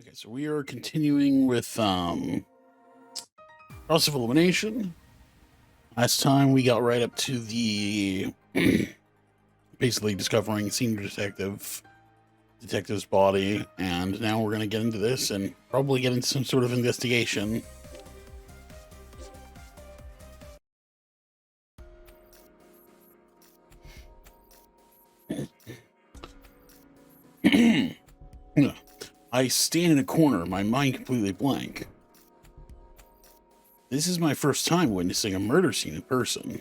Okay, so we are continuing with process of elimination. Last time we got right up to the basically discovering senior detective's body, and now we're going to get into this and probably get into some sort of investigation. I stand in a corner, my mind completely blank. This is my first time witnessing a murder scene in person.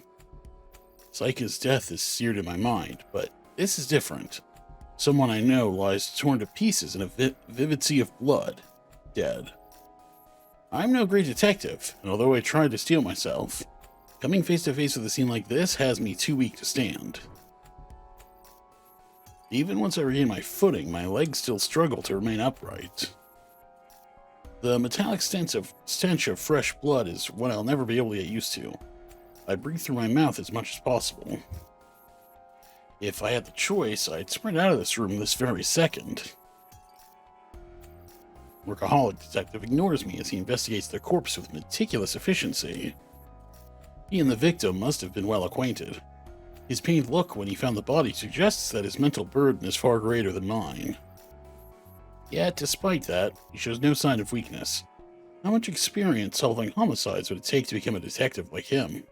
Saika's death is seared in my mind, but this is different. Someone I know lies torn to pieces in a vivid sea of blood, dead. I'm no great detective, and although I tried to steel myself, coming face to face with a scene like this has me too weak to stand. Even once I regain my footing, my legs still struggle to remain upright. The metallic stench of fresh blood is what I'll never be able to get used to. I breathe through my mouth as much as possible. If I had the choice, I'd sprint out of this room this very second. Workaholic detective ignores me as he investigates the corpse with meticulous efficiency. He and the victim must have been well acquainted. His pained look when he found the body suggests that his mental burden is far greater than mine. Yet, despite that, he shows no sign of weakness. How much experience solving homicides would it take to become a detective like him?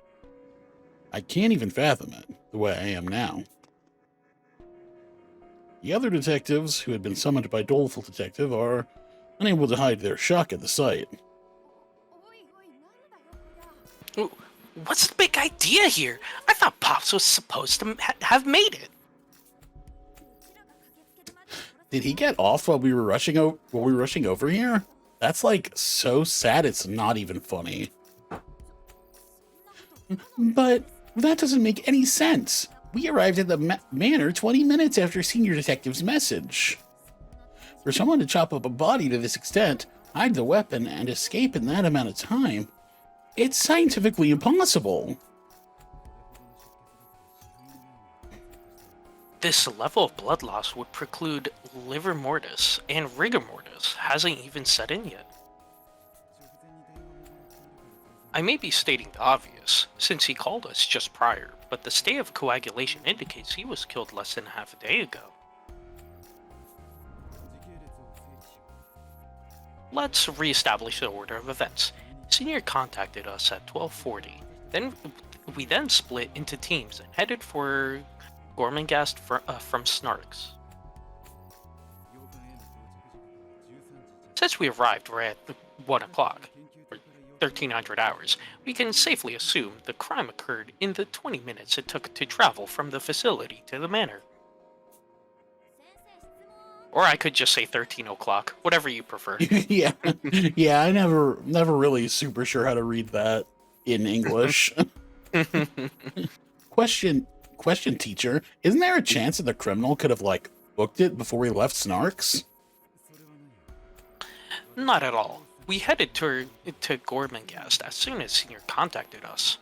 I can't even fathom it, the way I am now. The other detectives, who had been summoned by Doleful Detective, are unable to hide their shock at the sight. What's the big idea here? I thought Pops was supposed to have made it. Did he get off while we were rushing over here? That's like so sad it's not even funny. But that doesn't make any sense. We arrived at the manor 20 minutes after Senior Detective's message. For someone to chop up a body to this extent, hide the weapon, and escape in that amount of time, it's scientifically impossible. This level of blood loss would preclude livor mortis, and rigor mortis hasn't even set in yet. I may be stating the obvious, since he called us just prior, but the state of coagulation indicates he was killed less than half a day ago. Let's re-establish the order of events. Senior contacted us at 12:40. We then split into teams and headed for Gormangast from Snarks. Since we arrived right at 1 o'clock, or 1300 hours, we can safely assume the crime occurred in the 20 minutes it took to travel from the facility to the manor. Or I could just say 13 o'clock, whatever you prefer. Yeah, I never really super sure how to read that in English. Question, teacher. Isn't there a chance that the criminal could have, like, booked it before we left Snarks? Not at all. We headed to Gormangast as soon as Senior contacted us.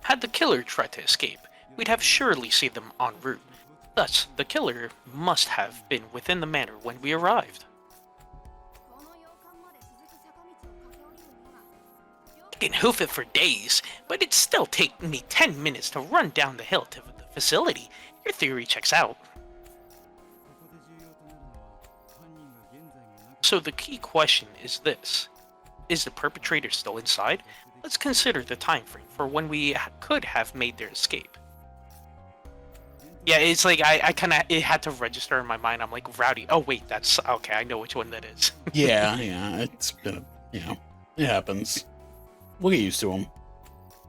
Had the killer tried to escape, we'd have surely seen them en route. Thus, the killer must have been within the manor when we arrived. I can hoof it for days, but it'd still take me 10 minutes to run down the hill to the facility. Your theory checks out. So the key question is this. Is the perpetrator still inside? Let's consider the time frame for when we could have made their escape. Yeah, it's like I kind of, it had to register in my mind. I'm like, Rowdy. Oh wait, that's okay. I know which one that is. yeah, it's been, it happens. We'll get used to them.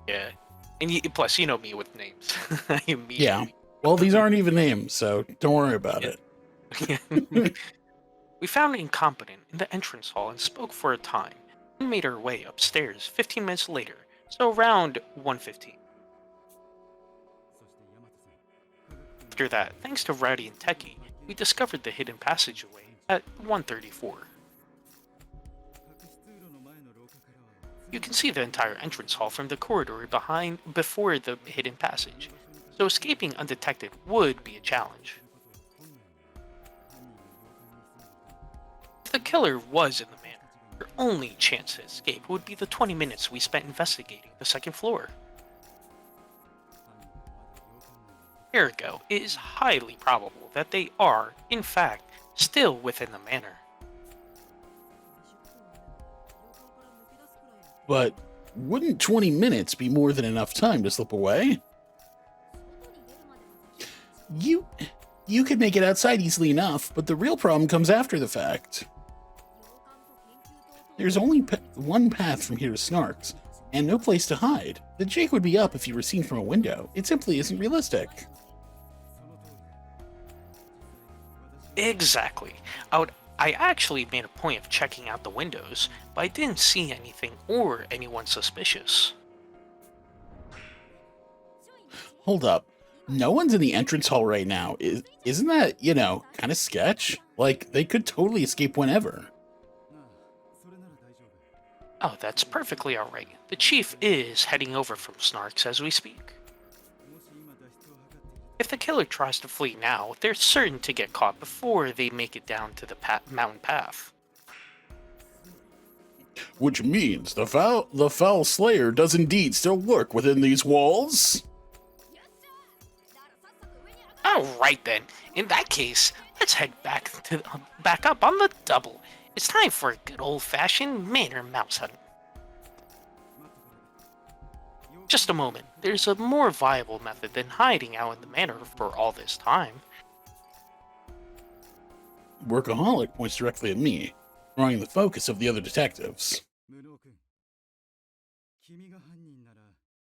Yeah, and plus, you know me with names. Yeah. Well, these aren't even names, so don't worry about it. We found Incompetent in the entrance hall and spoke for a time. We made our way upstairs 15 minutes later, so around 1:15. After that, thanks to Rowdy and Techie, we discovered the hidden passageway at 1:34. You can see the entire entrance hall from the corridor before the hidden passage. so escaping undetected would be a challenge. If the killer was in the manor, your only chance to escape would be the 20 minutes we spent investigating the second floor. Ergo, it is highly probable that they are, in fact, still within the manor. But wouldn't 20 minutes be more than enough time to slip away? You could make it outside easily enough, but the real problem comes after the fact. There's only one path from here to Snark's, and no place to hide. The jig would be up if you were seen from a window. It simply isn't realistic. Exactly. I actually made a point of checking out the windows, but I didn't see anything or anyone suspicious. Hold up. No one's in the entrance hall right now. Isn't that, kind of sketch? Like, they could totally escape whenever. Oh, that's perfectly alright. The chief is heading over from Snark's as we speak. If the killer tries to flee now, they're certain to get caught before they make it down to the mountain path. Which means the foul slayer does indeed still lurk within these walls? Alright then, in that case, let's head back up on the double. It's time for a good old-fashioned manor mouse hunt. Just a moment, there's a more viable method than hiding out in the manor for all this time. Workaholic points directly at me, drawing the focus of the other detectives.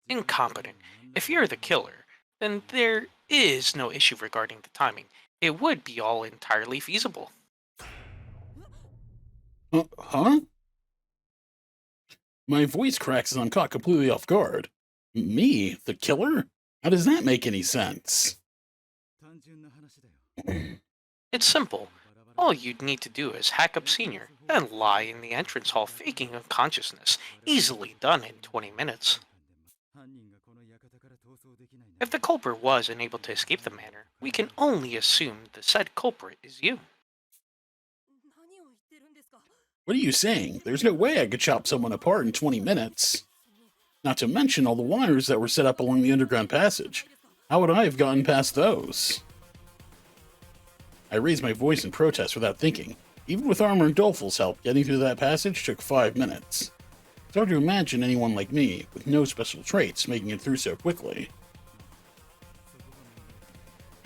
Incompetent. If you're the killer, then there is no issue regarding the timing. It would be all entirely feasible. Huh? My voice cracks as I'm caught completely off guard. Me? The killer? How does that make any sense? It's simple. All you'd need to do is hack up Senior, then lie in the entrance hall faking unconsciousness. Easily done in 20 minutes. If the culprit was unable to escape the manor, we can only assume the said culprit is you. What are you saying? There's no way I could chop someone apart in 20 minutes. Not to mention all the wires that were set up along the underground passage. How would I have gotten past those? I raised my voice in protest without thinking. Even with Armor and Doleful's help, getting through that passage took 5 minutes. It's hard to imagine anyone like me, with no special traits, making it through so quickly.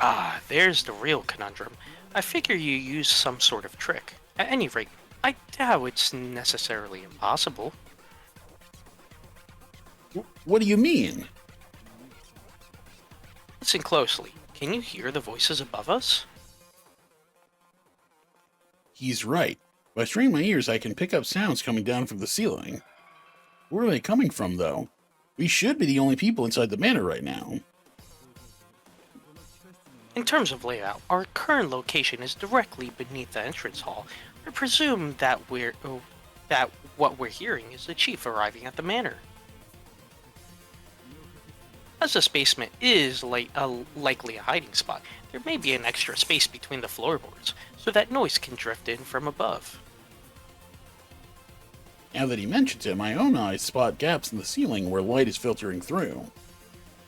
Ah, there's the real conundrum. I figure you used some sort of trick. At any rate, I doubt it's necessarily impossible. What do you mean? Listen closely. Can you hear the voices above us? He's right. By straining my ears, I can pick up sounds coming down from the ceiling. Where are they coming from, though? We should be the only people inside the manor right now. In terms of layout, our current location is directly beneath the entrance hall. I presume that what we're hearing is the chief arriving at the manor. As this basement is likely a hiding spot, there may be an extra space between the floorboards, so that noise can drift in from above. Now that he mentions it, my own eyes spot gaps in the ceiling where light is filtering through.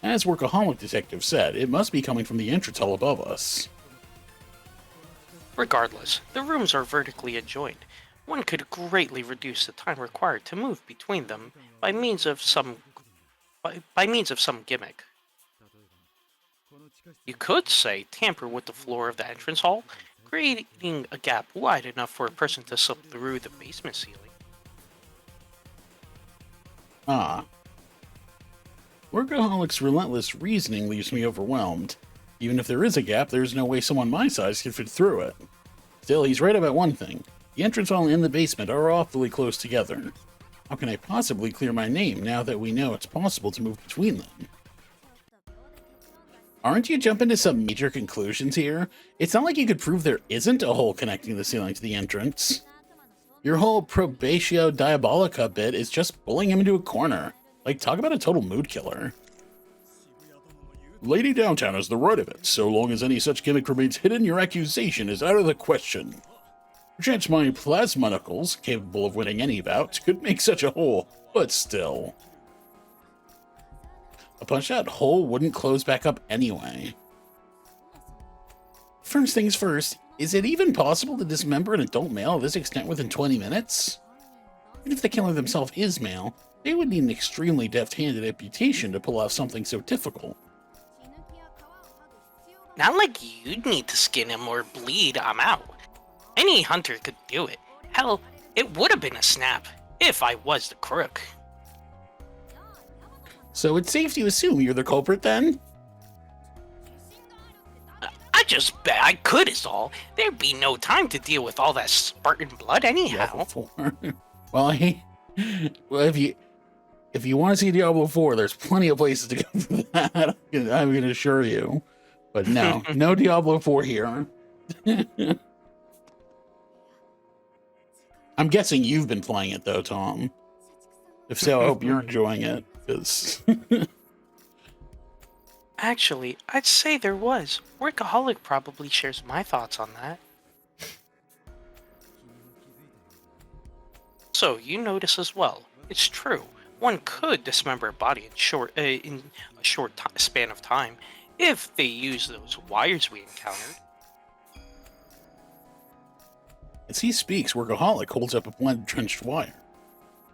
As Workaholic Detective said, it must be coming from the entrance hall above us. Regardless, the rooms are vertically adjoined. One could greatly reduce the time required to move between them by means of some gimmick. You could say tamper with the floor of the entrance hall, creating a gap wide enough for a person to slip through the basement ceiling. Ah. Workaholic's relentless reasoning leaves me overwhelmed. Even if there is a gap, there's no way someone my size could fit through it. Still, he's right about one thing. The entrance hall and the basement are awfully close together. How can I possibly clear my name now that we know it's possible to move between them? Aren't you jumping to some major conclusions here? It's not like you could prove there isn't a hole connecting the ceiling to the entrance. Your whole probatio diabolica bit is just pulling him into a corner. Like, talk about a total mood killer. Lady Downtown has the right of it. So long as any such gimmick remains hidden, your accusation is out of the question. Perchance my plasmonicals, capable of winning any bout, could make such a hole, but still. A punch-out hole wouldn't close back up anyway. First things first, is it even possible to dismember an adult male of this extent within 20 minutes? Even if the killer themselves is male, they would need an extremely deft-handed amputation to pull off something so difficult. Not like you'd need to skin him or bleed him out. Any hunter could do it. Hell, it would have been a snap, if I was the crook. So it's safe to assume you're the culprit then? I just bet I could is all. There'd be no time to deal with all that Spartan blood anyhow. Well, if you want to see Diablo 4, there's plenty of places to go for that. I'm going to assure you. But no, no Diablo 4 here. I'm guessing you've been playing it though, Tom. If so, I hope you're enjoying it. Because Actually, I'd say there was. Workaholic probably shares my thoughts on that. So, you notice as well. It's true. One could dismember a body in a short span of time if they use those wires we encountered. as he speaks, Workaholic holds up a blended trenched wire.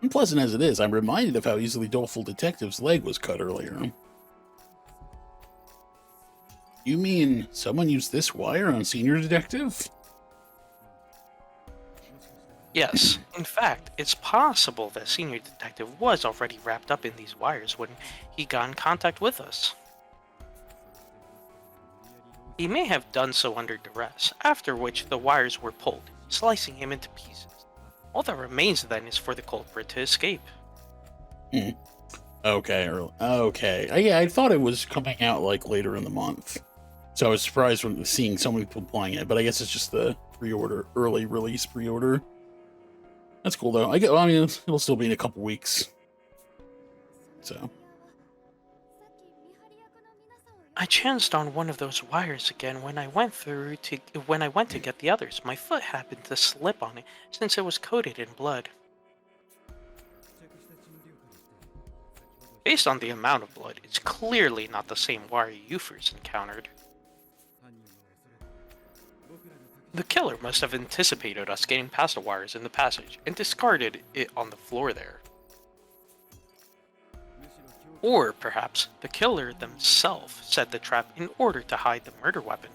Unpleasant as it is, I'm reminded of how easily Doleful Detective's leg was cut earlier. You mean someone used this wire on Senior Detective? Yes, in fact, it's possible that Senior Detective was already wrapped up in these wires when he got in contact with us. He may have done so under duress, after which the wires were pulled, slicing him into pieces. All that remains then is for the culprit to escape. Okay. Yeah, I thought it was coming out like later in the month. So I was surprised when seeing so many people playing it, but I guess it's just the pre-order, early release pre-order. That's cool though. I mean, it'll still be in a couple weeks. So. I chanced on one of those wires again when I went to get the others. My foot happened to slip on it since it was coated in blood. Based on the amount of blood, it's clearly not the same wire you first encountered. The killer must have anticipated us getting past the wires in the passage and discarded it on the floor there. Or perhaps the killer themselves set the trap in order to hide the murder weapon.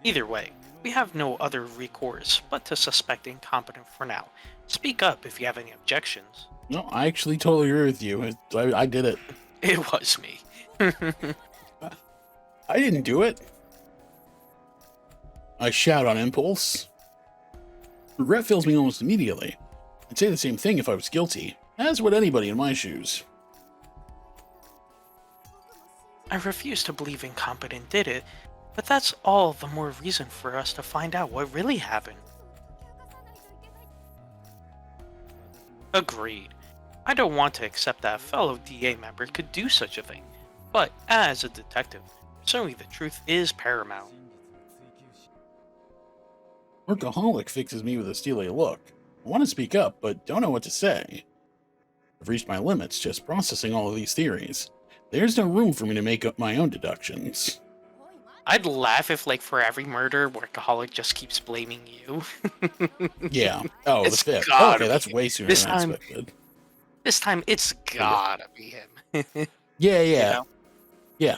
Either way, we have no other recourse but to suspect incompetent for now. Speak up if you have any objections. No, I actually totally agree with you. I did it. It was me. I didn't do it. I shout on impulse. Regret fills me almost immediately. I'd say the same thing if I was guilty, as would anybody in my shoes. I refuse to believe incompetent did it, but that's all the more reason for us to find out what really happened. Agreed. I don't want to accept that a fellow DA member could do such a thing, but as a detective, certainly the truth is paramount. Workaholic fixes me with a steely look. I want to speak up, but don't know what to say. I've reached my limits just processing all of these theories. There's no room for me to make up my own deductions. I'd laugh if, like, for every murder, Workaholic just keeps blaming you. Yeah. Oh, It's the 5th. gotta Okay, be that's him. way sooner This than I time- expected. This time, it's gotta be him. Yeah. You know? Yeah.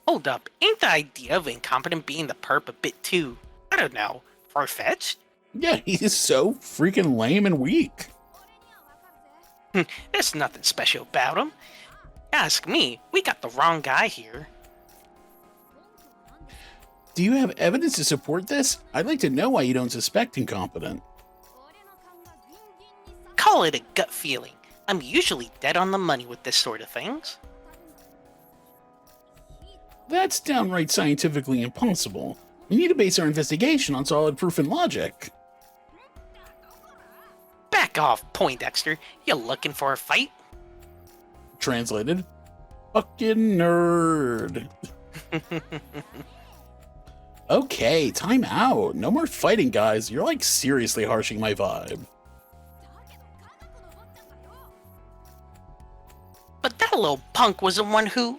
Hold up, ain't the idea of incompetent being the perp a bit too, I don't know, far-fetched? Yeah, he's so freaking lame and weak. There's nothing special about him. Ask me, we got the wrong guy here. Do you have evidence to support this? I'd like to know why you don't suspect incompetent. Call it a gut feeling. I'm usually dead on the money with this sort of things. That's downright scientifically impossible. We need to base our investigation on solid proof and logic. Back off, Poindexter. You looking for a fight? Translated, fucking nerd. Okay, time out. No more fighting, guys. You're like seriously harshing my vibe. But that little punk was the one who...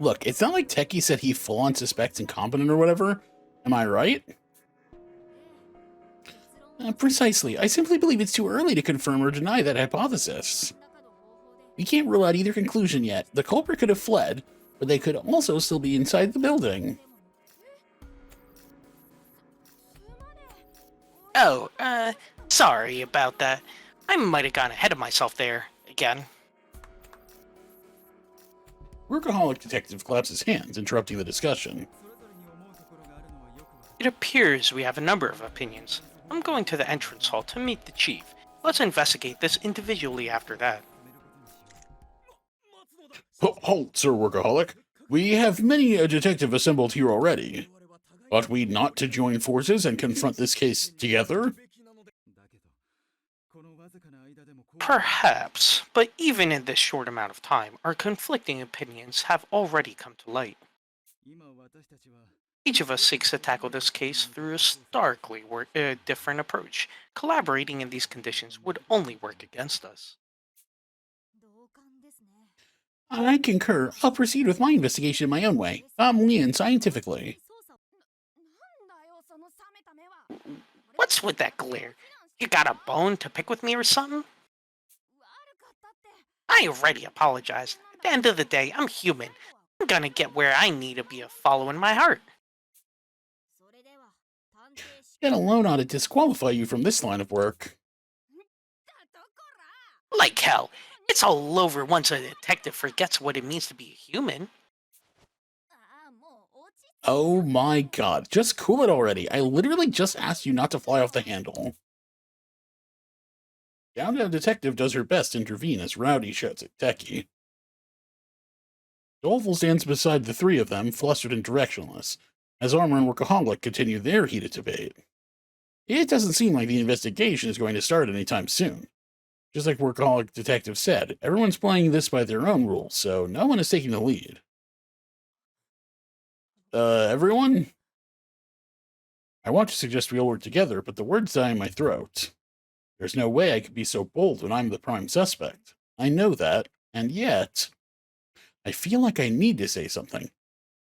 Look, it's not like Techie said he full-on suspects incompetent or whatever. Am I right? Precisely. I simply believe it's too early to confirm or deny that hypothesis. We can't rule out either conclusion yet. The culprit could have fled, but they could also still be inside the building. Oh, sorry about that. I might have gone ahead of myself there, again. Workaholic Detective claps his hands, interrupting the discussion. It appears we have a number of opinions. I'm going to the entrance hall to meet the chief. Let's investigate this individually after that. Halt, Sir Workaholic. We have many a detective assembled here already. Ought we not to join forces and confront this case together? Perhaps, but even in this short amount of time, our conflicting opinions have already come to light. Each of us seeks to tackle this case through a starkly different approach. Collaborating in these conditions would only work against us. I concur. I'll proceed with my investigation in my own way, calmly and scientifically. What's with that glare? You got a bone to pick with me or something? I already apologized. At the end of the day, I'm human. I'm gonna get where I need to be following my heart. That alone ought to disqualify you from this line of work. Like hell. It's all over once a detective forgets what it means to be a human. Oh my god, just cool it already. I literally just asked you not to fly off the handle. Downtown Detective does her best to intervene as Rowdy shouts at Techie. Doleful stands beside the three of them, flustered and directionless, as Armor and Workaholic continue their heated debate. It doesn't seem like the investigation is going to start anytime soon. Just like Workaholic Detective said, everyone's playing this by their own rules, so no one is taking the lead. Everyone? I want to suggest we all work together, but the words die in my throat. There's no way I could be so bold when I'm the prime suspect. I know that, and yet... I feel like I need to say something.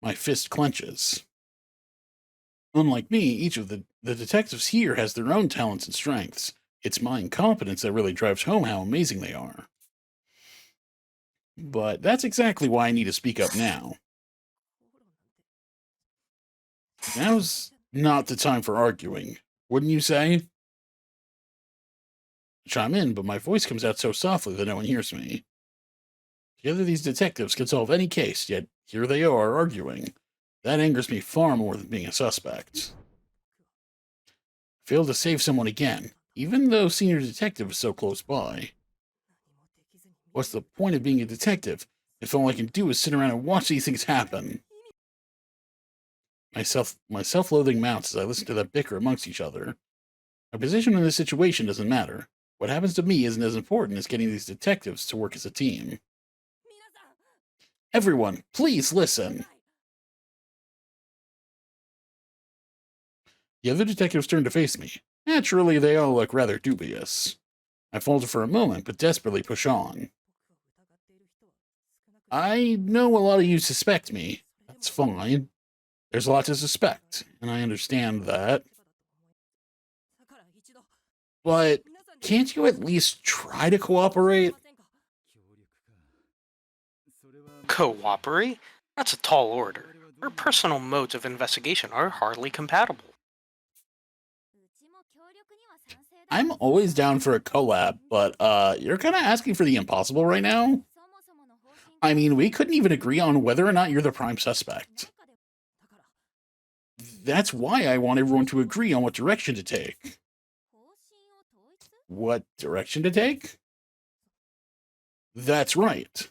My fist clenches. Unlike me, each of the detectives here has their own talents and strengths. It's my incompetence that really drives home how amazing they are. But that's exactly why I need to speak up now. Now's not the time for arguing, wouldn't you say? I chime in, but my voice comes out so softly that no one hears me. Together these detectives can solve any case, yet here they are arguing. That angers me far more than being a suspect. I failed to save someone again, even though senior detective is so close by. What's the point of being a detective if all I can do is sit around and watch these things happen? My self-loathing mounts as I listen to them bicker amongst each other. My position in this situation doesn't matter. What happens to me isn't as important as getting these detectives to work as a team. Everyone, please listen. The other detectives turn to face me. Naturally, they all look rather dubious. I falter for a moment, but desperately push on. I know a lot of you suspect me. That's fine. There's a lot to suspect, and I understand that. But can't you at least try to cooperate? Cooperate? That's a tall order. Our personal modes of investigation are hardly compatible. I'm always down for a collab, but you're kind of asking for the impossible right now. I mean, we couldn't even agree on whether or not you're the prime suspect. That's why I want everyone to agree on what direction to take. What direction to take? That's right.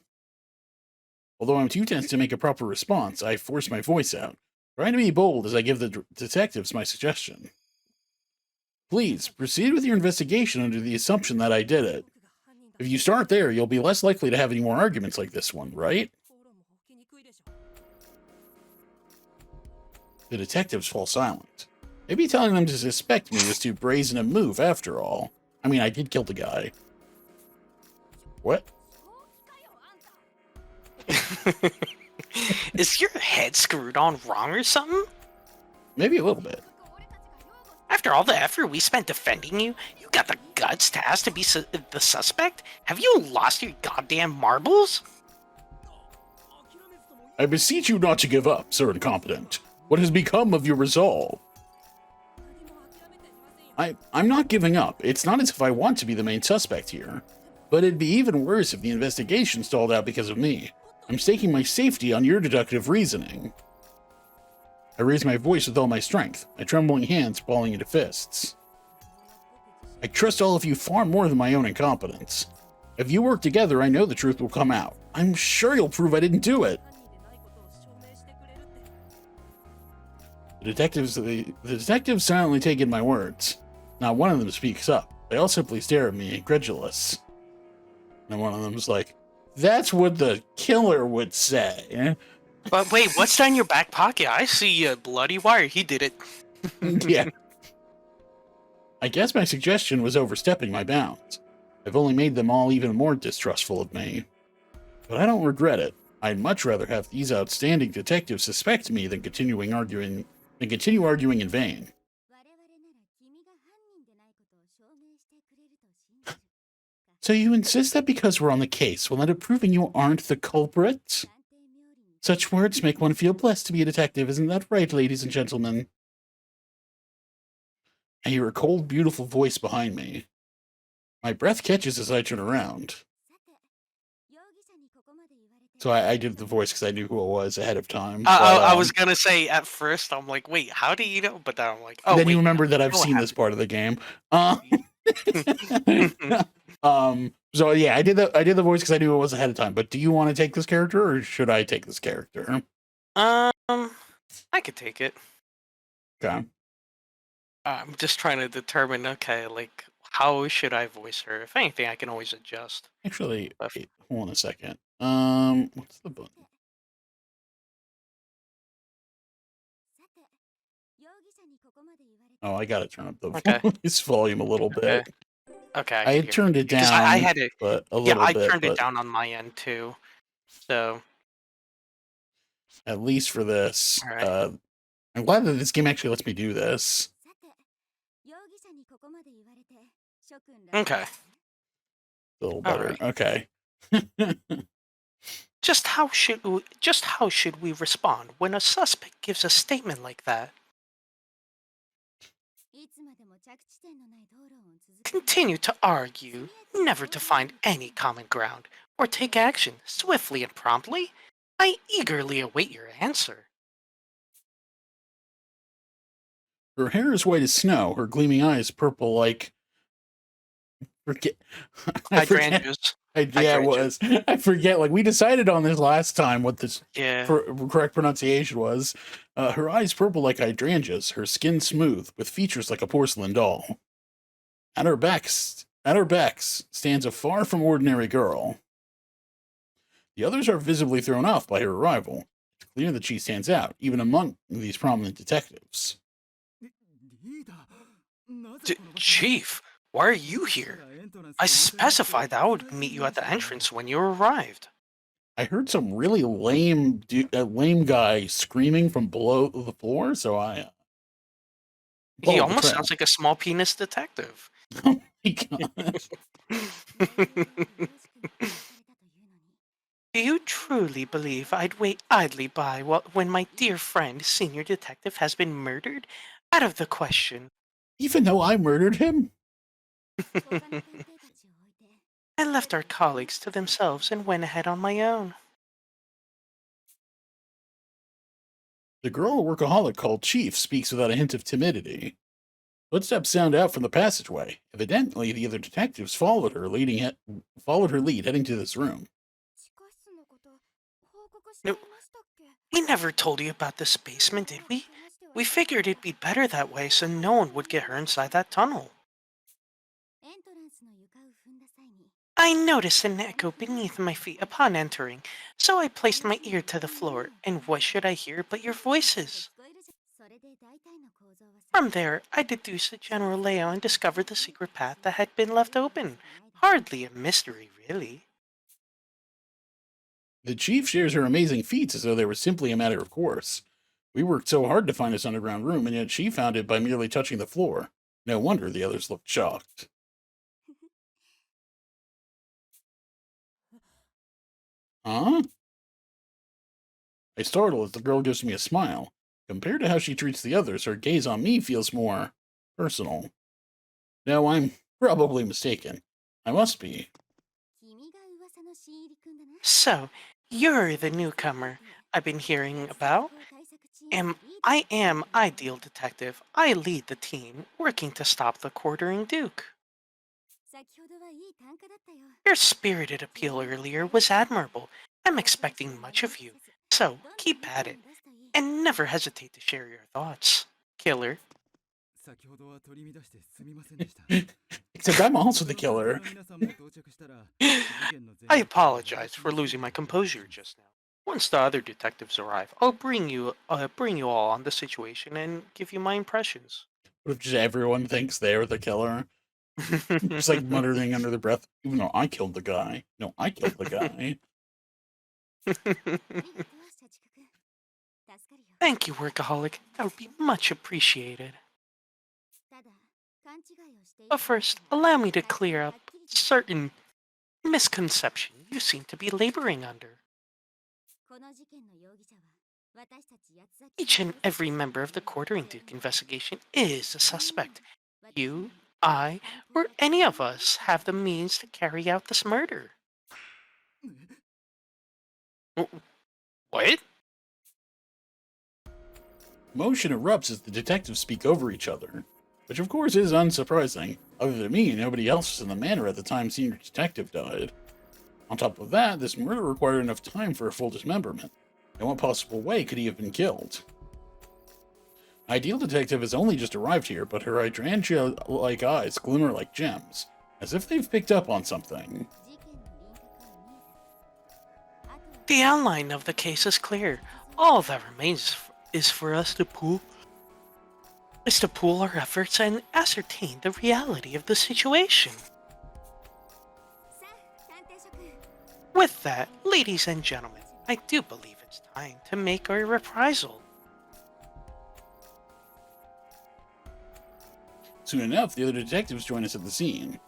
Although I'm too tense to make a proper response, I force my voice out, trying to be bold as I give the detectives my suggestion. Please, proceed with your investigation under the assumption that I did it. If you start there, you'll be less likely to have any more arguments like this one, right? The detectives fall silent. Maybe telling them to suspect me was too brazen a move after all. I mean, I did kill the guy. What? Is your head screwed on wrong or something? Maybe a little bit. After all the effort we spent defending you, you got the guts to ask to be the suspect? Have you lost your goddamn marbles? I beseech you not to give up, Sir Incompetent. What has become of your resolve? I'm not giving up. It's not as if I want to be the main suspect here. But it'd be even worse if the investigation stalled out because of me. I'm staking my safety on your deductive reasoning. I raise my voice with all my strength, my trembling hands balling into fists. I trust all of you far more than my own incompetence. If you work together, I know the truth will come out. I'm sure you'll prove I didn't do it. The detectives silently take in my words. Not one of them speaks up. They all simply stare at me, incredulous. And one of them's like, "That's what the killer would say." But wait, what's down your back pocket? I see a bloody wire. He did it. Yeah. I guess my suggestion was overstepping my bounds. I've only made them all even more distrustful of me. But I don't regret it. I'd much rather have these outstanding detectives suspect me than continue arguing in vain. So you insist that because we're on the case, we'll end up proving you aren't the culprit? Such words make one feel blessed to be a detective, isn't that right, ladies and gentlemen? I hear a cold, beautiful voice behind me. My breath catches as I turn around. So I did the voice because I knew who it was ahead of time. I was gonna say at first, I'm like, wait, how do you know? But then I'm like, oh, then wait, you remember that I've go seen ahead. this part of the game. So yeah, I did the voice because I knew it was ahead of time. But do you want to take this character, or should I take this character? I could take it. Okay. I'm just trying to determine, okay, like, how should I voice her? If anything, I can always adjust. Actually, But- wait, hold on a second. What's the button? Oh, I gotta turn up the Okay. voice volume a little bit. Okay. I had turned it down, I had it. but a Yeah, little I bit. turned it But down on my end too. So, at least for this, all right. I'm glad that this game actually lets me do this. Okay. A little better. Okay. Just how should we respond when a suspect gives a statement like that? Continue to argue, never to find any common ground, or take action swiftly and promptly? I eagerly await your answer. Her hair is white as snow. Her gleaming eyes purple like. Forget. I forget. Hydrangeas. Yeah, it was. I forget. Like we decided on this last time what this correct pronunciation was. Her eyes purple like hydrangeas. Her skin smooth with features like a porcelain doll. At her backs stands a far from ordinary girl. The others are visibly thrown off by her arrival. It's clear that she stands out, even among these prominent detectives. Chief, why are you here? I specified that I would meet you at the entrance when you arrived. I heard some really lame guy screaming from below the floor, so I. He almost sounds like a small penis detective. Oh my god. Do you truly believe I'd wait idly by when my dear friend, senior detective, has been murdered? Out of the question. Even though I murdered him? I left our colleagues to themselves and went ahead on my own. The girl a workaholic called Chief speaks without a hint of timidity. Footsteps sound out from the passageway. Evidently, the other detectives followed her lead, heading to this room. No, we never told you about this basement, did we? We figured it'd be better that way so no one would get hurt inside that tunnel. I noticed an echo beneath my feet upon entering, so I placed my ear to the floor, and what should I hear but your voices? From there, I deduced the general layout and discovered the secret path that had been left open. Hardly a mystery, really. The chief shares her amazing feats as though they were simply a matter of course. We worked so hard to find this underground room, and yet she found it by merely touching the floor. No wonder the others looked shocked. Huh? I startle as the girl gives me a smile. Compared to how she treats the others, her gaze on me feels more personal. No, I'm probably mistaken. I must be. So, you're the newcomer I've been hearing about? I am Ideal Detective. I lead the team working to stop the Quartering Duke. Your spirited appeal earlier was admirable. I'm expecting much of you, so keep at it, and never hesitate to share your thoughts. Killer. Except I'm also the killer. I apologize for losing my composure just now. Once the other detectives arrive, I'll bring you all on the situation and give you my impressions. What if just everyone thinks they're the killer? Just like muttering under their breath, even though I killed the guy. No, I killed the guy. Thank you, workaholic. That would be much appreciated. But first, allow me to clear up certain misconception you seem to be laboring under. Each and every member of the Quartering Duke investigation is a suspect. You, I, or any of us have the means to carry out this murder. What? Motion erupts as the detectives speak over each other, which of course is unsurprising. Other than me, nobody else was in the manor at the time Senior Detective died. On top of that, this murder required enough time for a full dismemberment. In what possible way could he have been killed? Ideal Detective has only just arrived here, but her hydrangea-like eyes glimmer like gems, as if they've picked up on something. The outline of the case is clear. All that remains is for us to pool our efforts and ascertain the reality of the situation. With that, ladies and gentlemen, I do believe it's time to make our reprisal. Soon enough, the other detectives join us at the scene.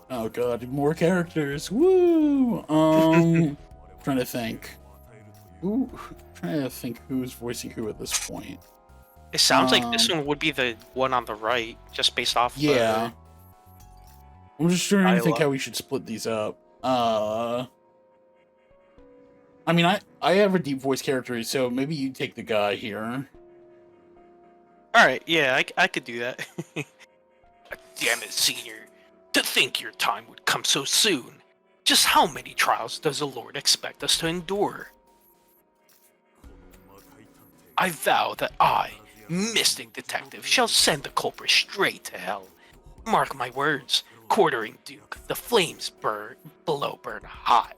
Oh god, more characters. Woo! Trying to think. Ooh, trying to think who's voicing who at this point. It sounds like this one would be the one on the right, just based off yeah. I'm just trying to think dialogue. how we should split these up. I mean, I have a deep voice character, so maybe you take the guy here. Alright, yeah, I could do that. Damn it, Senior. To think your time would come so soon. Just how many trials does the Lord expect us to endure? I vow that I, Mystic Detective, shall send the culprit straight to hell. Mark my words, Quartering Duke, the flames below burn hot.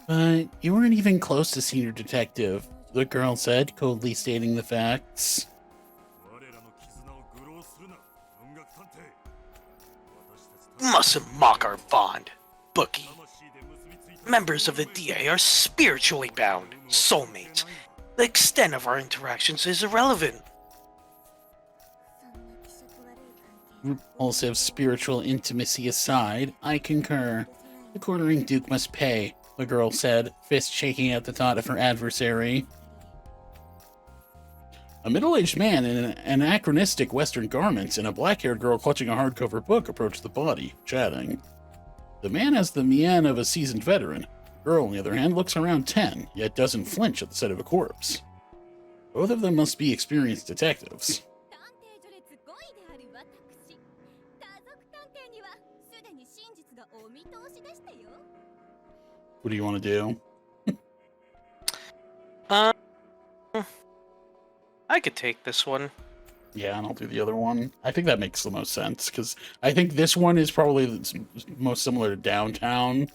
But you weren't even close to Senior Detective, the girl said, coldly stating the facts. Mustn't mock our bond, Bookie. Members of the DA are spiritually bound, soulmates. The extent of our interactions is irrelevant. Repulsive spiritual intimacy aside, I concur. The Quartering Duke must pay, the girl said, fist shaking at the thought of her adversary. A middle-aged man in anachronistic Western garments and a black-haired girl clutching a hardcover book approach the body, chatting. The man has the mien of a seasoned veteran. The girl, on the other hand, looks around 10, yet doesn't flinch at the sight of a corpse. Both of them must be experienced detectives. What do you want to do? I could take this one. Yeah, and I'll do the other one. I think that makes the most sense, because I think this one is probably the most similar to Downtown.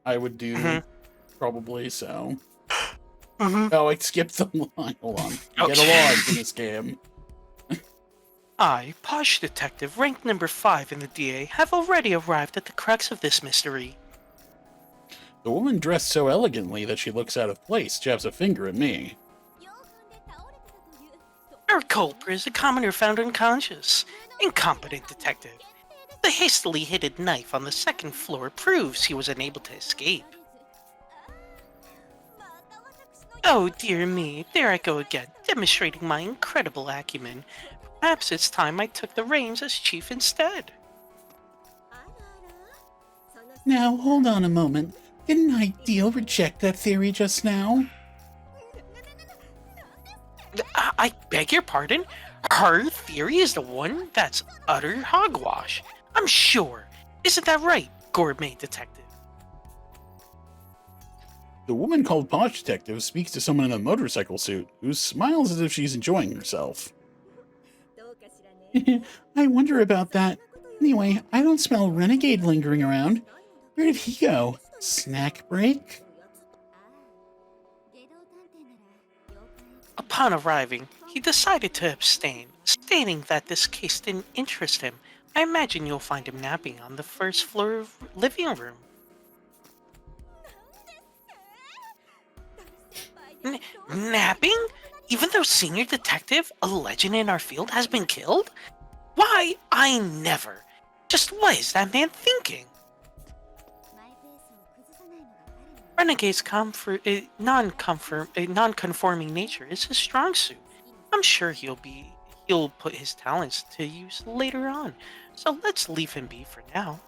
I would do, probably, so... Oh, I skipped the line. Hold on. Oh. Get along in this game. I, Posh Detective, rank number 5 in the DA, have already arrived at the crux of this mystery. The woman dressed so elegantly that she looks out of place jabs a finger at me. Our culprit is a commoner found unconscious. Incompetent detective. The hastily hidden knife on the second floor proves he was unable to escape. Oh dear me, there I go again, demonstrating my incredible acumen. Perhaps it's time I took the reins as chief instead. Now, hold on a moment. Didn't Ideal reject that theory just now? I beg your pardon? Her theory is the one that's utter hogwash. I'm sure. Isn't that right, gourmet detective? The woman called Posh Detective speaks to someone in a motorcycle suit who smiles as if she's enjoying herself. I wonder about that. Anyway, I don't smell Renegade lingering around. Where did he go? Snack break? Upon arriving, he decided to abstain, stating that this case didn't interest him. I imagine you'll find him napping on the first floor of living room. Napping? Even though senior detective, a legend in our field, has been killed? Why, I never. Just what is that man thinking? Renegade's non-conforming nature is his strong suit. I'm sure he'll put his talents to use later on. So let's leave him be for now.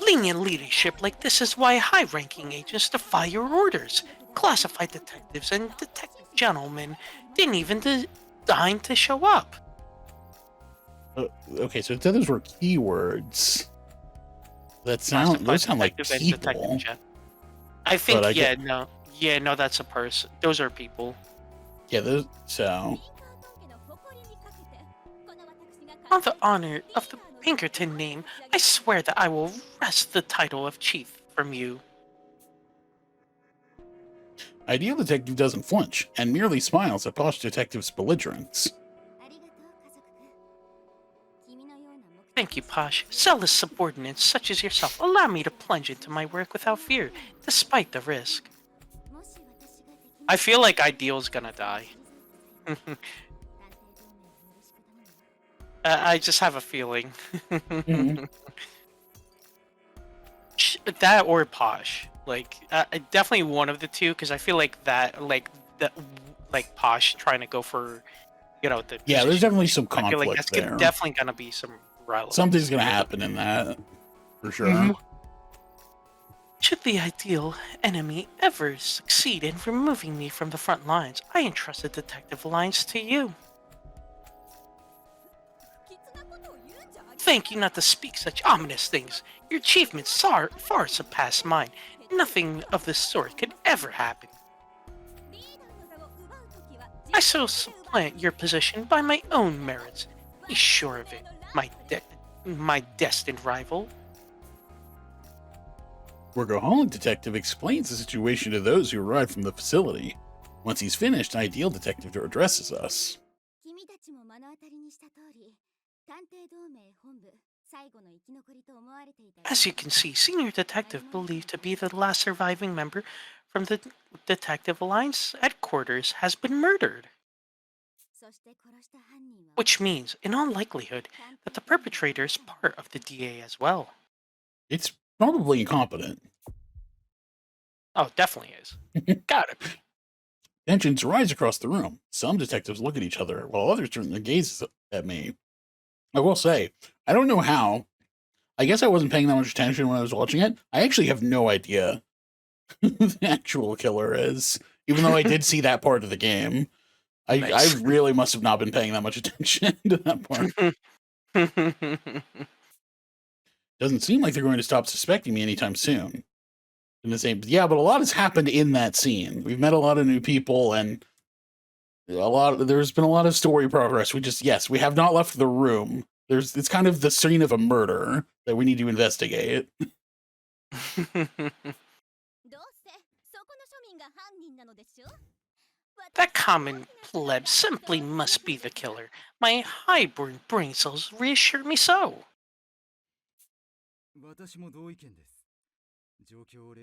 Lenient leadership like this is why high-ranking agents defy your orders. Classified detectives and detective gentlemen didn't even deign to show up. Okay, so those were keywords. Those sound like people. I think, no, that's a person. Those are people. Yeah, those, so... On the honor of the Pinkerton name, I swear that I will wrest the title of chief from you. Ideal Detective doesn't flinch, and merely smiles at Posh Detective's belligerence. Thank you, Posh. Zealous subordinates such as yourself allow me to plunge into my work without fear, despite the risk. I feel like Ideal's gonna die. I just have a feeling. That or Posh. Like, definitely one of the two, because I feel like that, like Posh trying to go for, the yeah, there's definitely some I feel like conflict that's there. definitely gonna be some relevance. Something's gonna happen in that, for sure. Should the ideal enemy ever succeed in removing me from the front lines, I entrust the Detective Alliance to you. Thank you not to speak such ominous things. Your achievements far surpass mine. Nothing of this sort could ever happen. I shall supplant your position by my own merits. Be sure of it, my destined rival. Workaholic Detective explains the situation to those who arrive from the facility. Once he's finished, Ideal Detective addresses us. As you can see, Senior Detective, believed to be the last surviving member from the Detective Alliance headquarters, has been murdered. Which means, in all likelihood, that the perpetrator is part of the DA as well. It's probably incompetent. Oh, it definitely is. Gotta be. Tensions rise across the room. Some detectives look at each other, while others turn their gazes at me. I will say, I don't know how. I guess I wasn't paying that much attention when I was watching it. I actually have no idea who the actual killer is, even though I did see that part of the game. I really must have not been paying that much attention to that part. Doesn't seem like they're going to stop suspecting me anytime soon. In the same, yeah, but a lot has happened in that scene. We've met a lot of new people, and there's been a lot of story progress. We have not left the room. It's kind of the scene of a murder that we need to investigate. That common pleb simply must be the killer. My high-born brain cells reassure me so.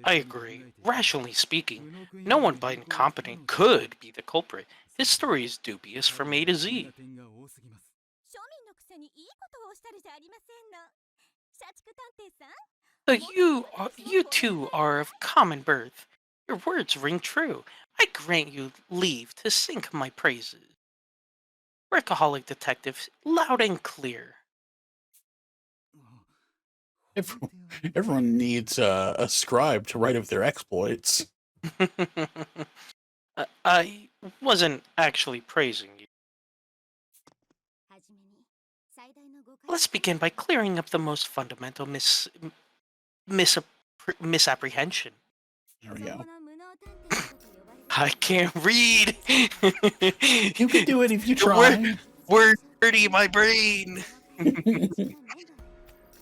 I agree. Rationally speaking, no one but incompetent could be the culprit. His story is dubious from A to Z. So you two are of common birth. Your words ring true. I grant you leave to sing my praises. Workaholic detective, loud and clear. Everyone needs a scribe to write of their exploits. I wasn't actually praising you. Let's begin by clearing up the most fundamental misapprehension. There we go. I can't read. You can do it if you try. We're dirty, my brain.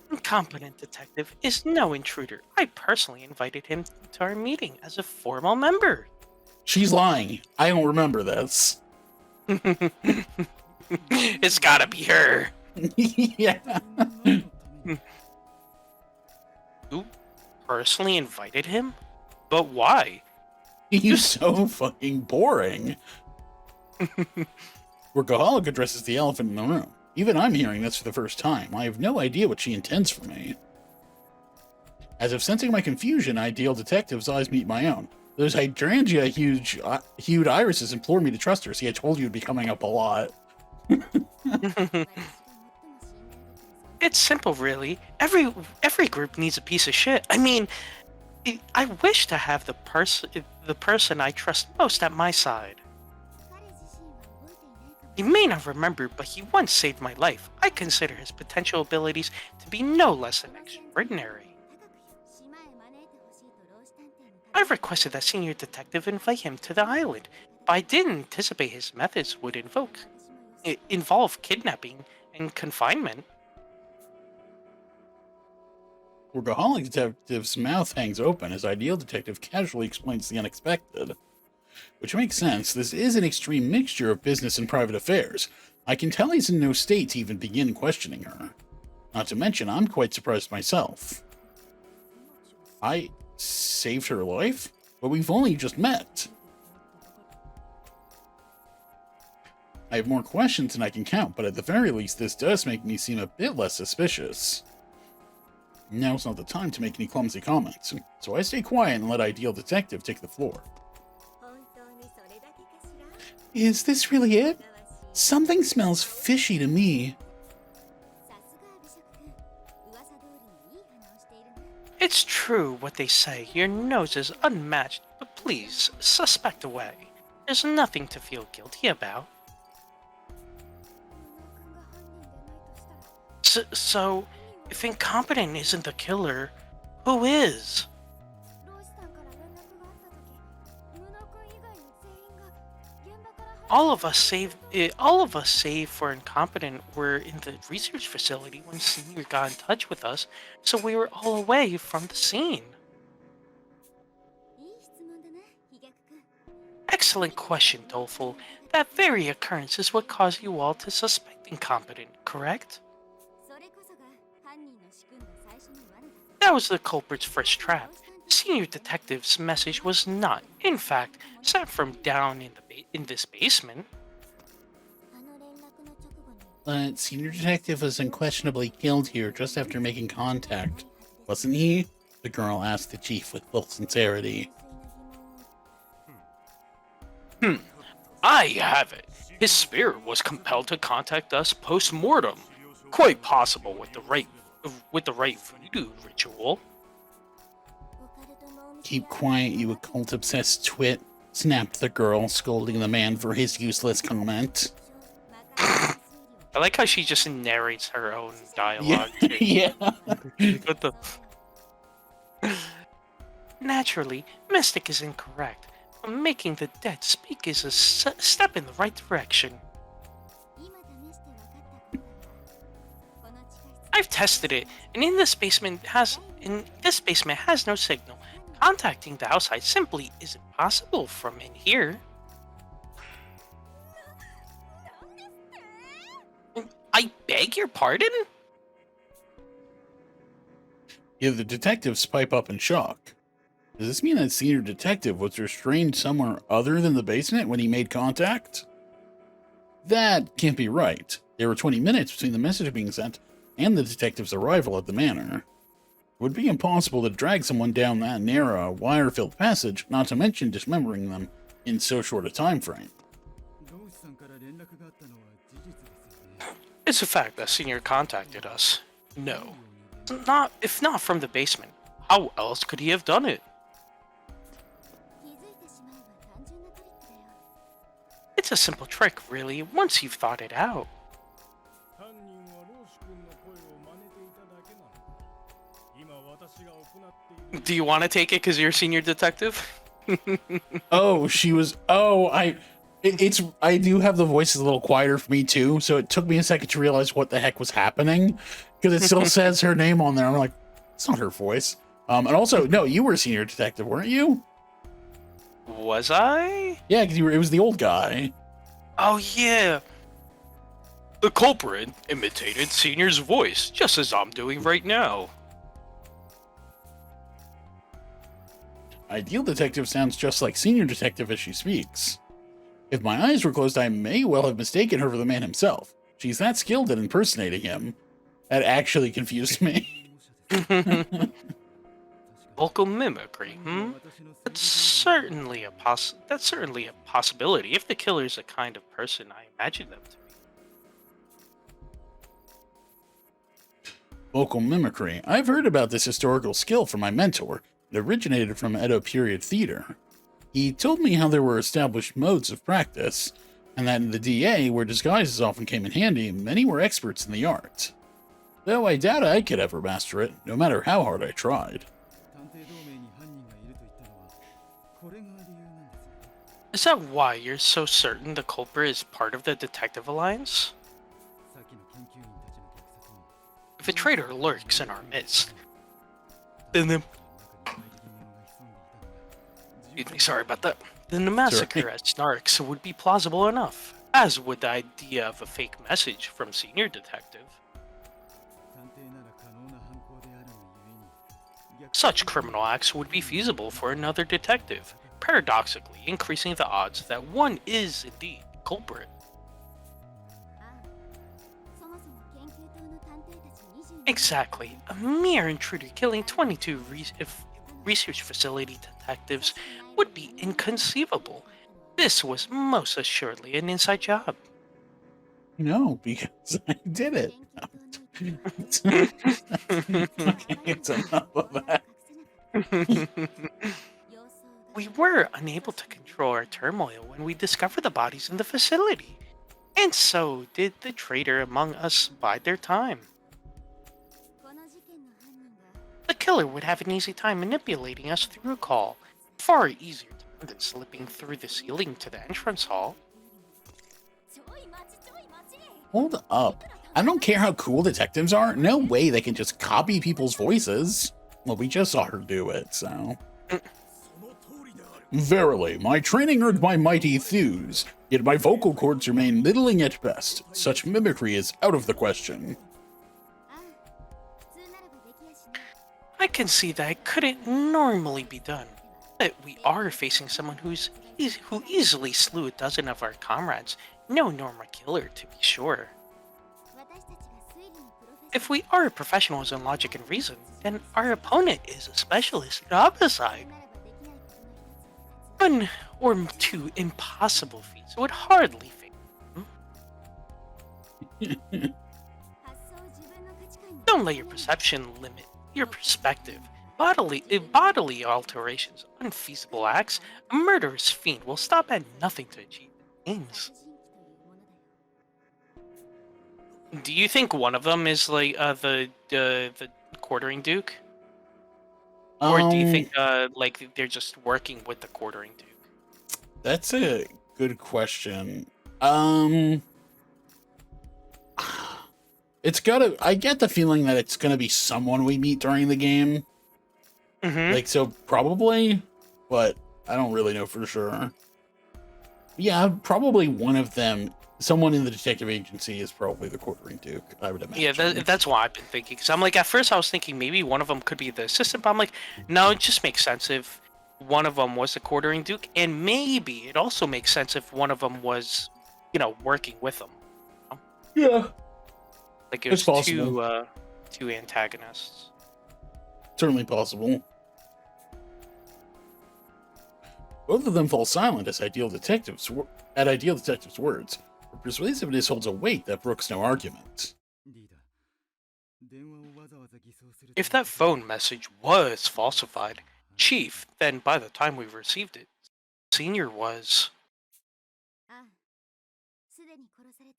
Incompetent detective is no intruder. I personally invited him to our meeting as a formal member. She's lying. I don't remember this. It's gotta be her. Yeah. You personally invited him? But why? He's so fucking boring. Workaholic addresses the elephant in the room. Even I'm hearing this for the first time. I have no idea what she intends for me. As if sensing my confusion, ideal detective's eyes meet my own. Those hydrangea hued irises implore me to trust her. See, I told you it'd be coming up a lot. It's simple, really. Every group needs a piece of shit. I mean, I wish to have the person I trust most at my side. He may not remember, but he once saved my life. I consider his potential abilities to be no less than extraordinary. I requested that senior detective invite him to the island, but I didn't anticipate his methods would involve kidnapping and confinement. Workaholic detective's mouth hangs open as ideal detective casually explains the unexpected. Which makes sense. This is an extreme mixture of business and private affairs. I can tell he's in no state to even begin questioning her. Not to mention, I'm quite surprised myself. I saved her life? But we've only just met. I have more questions than I can count, but at the very least, this does make me seem a bit less suspicious. Now's not the time to make any clumsy comments, so I stay quiet and let Ideal Detective take the floor. Is this really it? Something smells fishy to me. It's true what they say. Your nose is unmatched, but please, suspect away. There's nothing to feel guilty about. So, if incompetent isn't the killer, who is? All of us, save for incompetent, were in the research facility when Senior got in touch with us, so we were all away from the scene. Excellent question, Doleful. That very occurrence is what caused you all to suspect incompetent, correct? That was the culprit's first trap. The senior detective's message was not, in fact, sent from down in this basement. But senior detective was unquestionably killed here just after making contact, wasn't he? The girl asked the chief with full sincerity. I have it. His spirit was compelled to contact us post-mortem. Quite possible with the right voodoo ritual. Keep quiet, you occult-obsessed twit, snapped the girl, scolding the man for his useless comment. I like how she just narrates her own dialogue. Yeah. What the... Naturally, Mystic is incorrect, but making the dead speak is a step in the right direction. I've tested it, and in this basement has no signal. Contacting the outside simply isn't possible from in here. I beg your pardon? Yeah, the detectives pipe up in shock. Does this mean that senior detective was restrained somewhere other than the basement when he made contact? That can't be right. There were 20 minutes between the message being sent and the detective's arrival at the manor. It would be impossible to drag someone down that narrow, wire-filled passage, not to mention dismembering them in so short a time frame. It's a fact that Senior contacted us. No. If not from the basement, how else could he have done it? It's a simple trick, really, once you've thought it out. Do you want to take it because you're a senior detective? Oh, she was. Oh, I do have the voices a little quieter for me too, so it took me a second to realize what the heck was happening because it still says her name on there. I'm like, it's not her voice. And also, no, you were a senior detective, weren't you? Was I? Yeah, because it was the old guy. Oh, yeah. The culprit imitated Senior's voice, just as I'm doing right now. Ideal detective sounds just like senior detective as she speaks. If my eyes were closed, I may well have mistaken her for the man himself. She's that skilled at impersonating him. That actually confused me. Vocal mimicry, That's certainly a possibility if the killer's the kind of person I imagine them to be. Vocal mimicry. I've heard about this historical skill from my mentor. It originated from Edo period theater. He told me how there were established modes of practice, and that in the DA, where disguises often came in handy, many were experts in the art. Though I doubt I could ever master it, no matter how hard I tried. Is that why you're so certain the culprit is part of the Detective Alliance? If a traitor lurks in our midst, then sorry about that. Then the massacre at Snarks would be plausible enough, as would the idea of a fake message from Senior Detective. Such criminal acts would be feasible for another detective, paradoxically increasing the odds that one is indeed the culprit. Exactly. A mere intruder killing 22 research facility detectives would be inconceivable. This was most assuredly an inside job. No, because I did it. Okay, it's enough of that. We were unable to control our turmoil when we discovered the bodies in the facility. And so did the traitor among us bide their time. The killer would have an easy time manipulating us through a call. Far easier than slipping through the ceiling to the entrance hall. Hold up. I don't care how cool detectives are. No way they can just copy people's voices. Well, we just saw her do it, so. Verily, my training earned my mighty thews, yet my vocal cords remain middling at best. Such mimicry is out of the question. I can see that it couldn't normally be done, but we are facing someone who easily slew a dozen of our comrades. No normal killer, to be sure. If we are professionals in logic and reason, then our opponent is a specialist in homicide. One or two impossible feats would hardly fail. Don't let your perception limit your perspective. Bodily alterations, unfeasible acts, a murderous fiend will stop at nothing to achieve aims. Do you think one of them is like the quartering duke? Or do you think Um, like they're just working with the quartering duke? that's a good question. Um, it's gotta. I get the feeling that it's gonna be someone we meet during the game. Mm-hmm. Like, so probably, but I don't really know for sure. Yeah, probably one of them. Someone in the detective agency is probably the quartering duke, I would Yeah, imagine. that's what I've been thinking. Because I'm like, at first I was thinking maybe one of them could be the assistant, but I'm like, no, it just makes sense if one of them was the quartering duke, and maybe it also makes sense if one of them was, working with them. Yeah, Like it it's was possible. two antagonists. Certainly possible. Both of them fall silent at Ideal Detective's words. Her persuasiveness holds a weight that brooks no argument. If that phone message was falsified, Chief, then by the time we received it, Senior was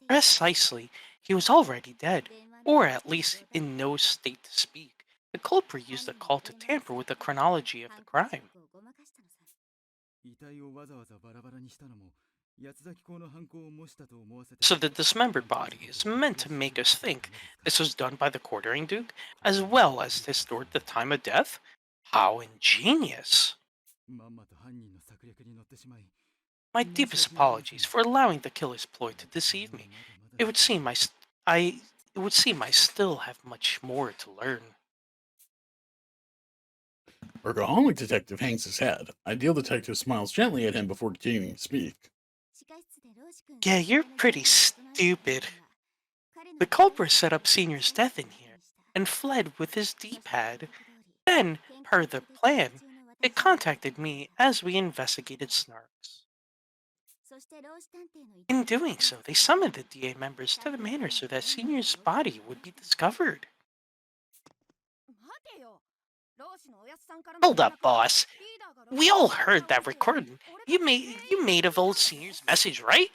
precisely he was already dead, or at least in no state to speak. The culprit used the call to tamper with the chronology of the crime. So the dismembered body is meant to make us think this was done by the quartering duke, as well as to distort the time of death? How ingenious! My deepest apologies for allowing the killer's ploy to deceive me. It would seem I it would seem I still have much more to learn. Workaholic Detective hangs his head. Ideal Detective smiles gently at him before continuing to speak. Yeah, you're pretty stupid. The culprit set up Senior's death in here and fled with his D-pad. Then, per the plan, they contacted me as we investigated Snarks. In doing so, they summoned the DA members to the manor so that Senior's body would be discovered. Hold up, boss. We all heard that recording you made of old Senior's message, right?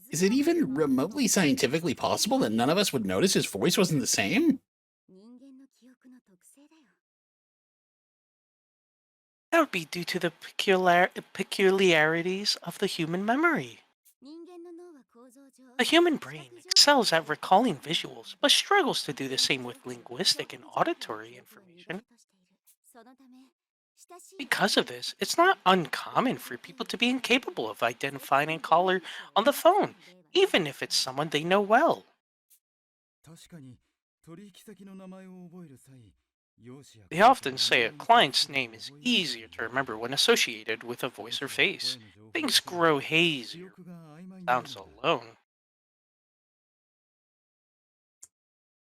Is it even remotely scientifically possible that none of us would notice his voice wasn't the same? That would be due to the peculiarities of the human memory. The human brain excels at recalling visuals, but struggles to do the same with linguistic and auditory information. Because of this, it's not uncommon for people to be incapable of identifying a caller on the phone, even if it's someone they know well. They often say a client's name is easier to remember when associated with a voice or face. Things grow hazier with sounds alone.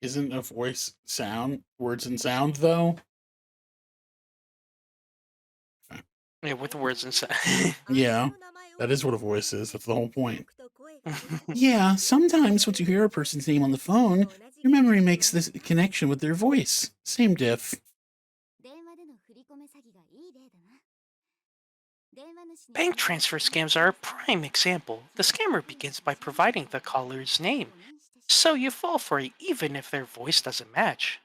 Isn't a voice sound, words and sound, though? Yeah, with words and sound. Yeah, that is what a voice is. That's the whole point. Yeah, sometimes once you hear a person's name on the phone, your memory makes this connection with their voice. Same diff. Bank transfer scams are a prime example. The scammer begins by providing the caller's name, so you fall for it even if their voice doesn't match.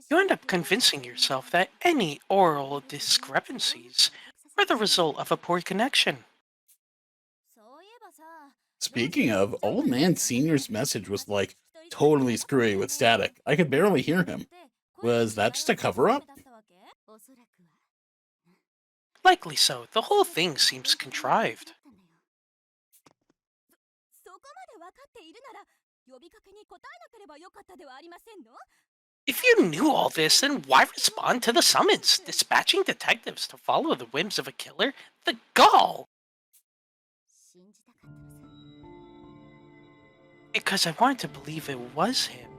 You end up convincing yourself that any oral discrepancies are the result of a poor connection. Speaking of, Old Man Senior's message was like totally screwy with static. I could barely hear him. Was that just a cover up? Likely so, the whole thing seems contrived. If you knew all this, then why respond to the summons? Dispatching detectives to follow the whims of a killer? The gall! Because I wanted to believe it was him.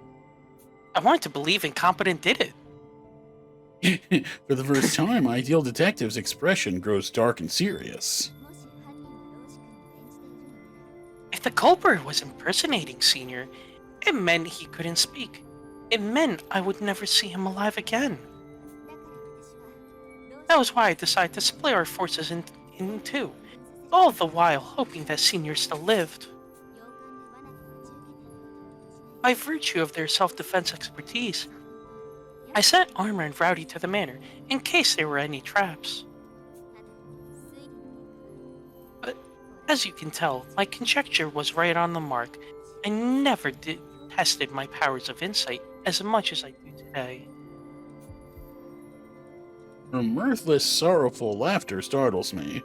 I wanted to believe Incompetent did it. For the first time, Ideal Detective's expression grows dark and serious. If the culprit was impersonating Senior, it meant he couldn't speak. It meant I would never see him alive again. That was why I decided to split our forces in two, all the while hoping that Senior still lived. By virtue of their self-defense expertise, I sent Armor and Rowdy to the manor in case there were any traps. But as you can tell, my conjecture was right on the mark. I never did tested my powers of insight as much as I do today. Her mirthless, sorrowful laughter startles me.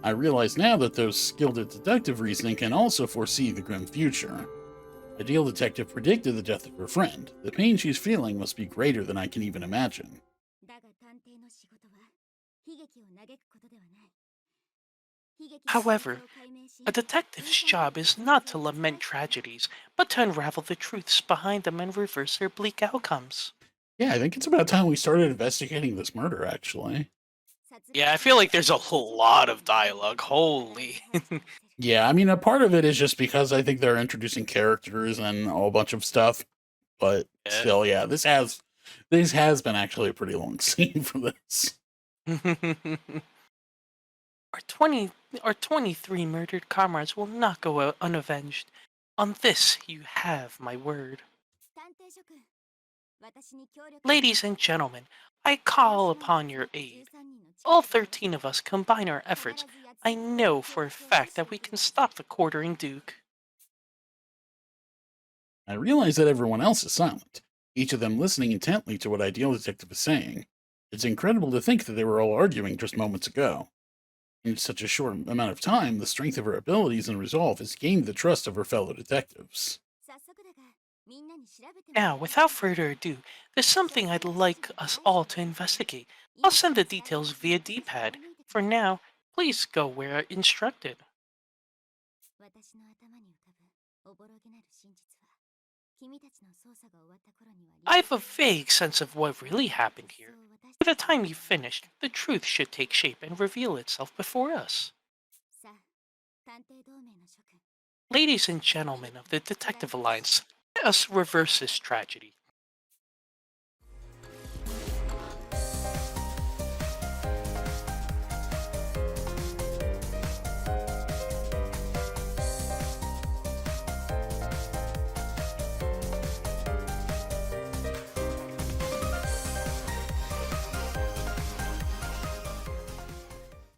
I realize now that those skilled at deductive reasoning can also foresee the grim future. Ideal Detective predicted the death of her friend. The pain she's feeling must be greater than I can even imagine. However, a detective's job is not to lament tragedies, but to unravel the truths behind them and reverse their bleak outcomes. Yeah, I think it's about time we started investigating this murder, actually. Yeah, I feel like there's a whole lot of dialogue. Holy. Yeah, I mean, a part of it is just because I think they're introducing characters and a whole bunch of stuff, but Yeah. still, yeah, this has been actually a pretty long scene for this. Our 20 our 23 murdered comrades will not go out unavenged. On this you have my word. Ladies and gentlemen, I call upon your aid. All 13 of us combine our efforts. I know for a fact that we can stop the quartering Duke. I realize that everyone else is silent, each of them listening intently to what Ideal Detective is saying. It's incredible to think that they were all arguing just moments ago. In such a short amount of time, the strength of her abilities and resolve has gained the trust of her fellow detectives. Now, without further ado, there's something I'd like us all to investigate. I'll send the details via D-pad. For now, please go where instructed. I have a vague sense of what really happened here. By the time you've finished, the truth should take shape and reveal itself before us. Ladies and gentlemen of the Detective Alliance, let us reverse this tragedy.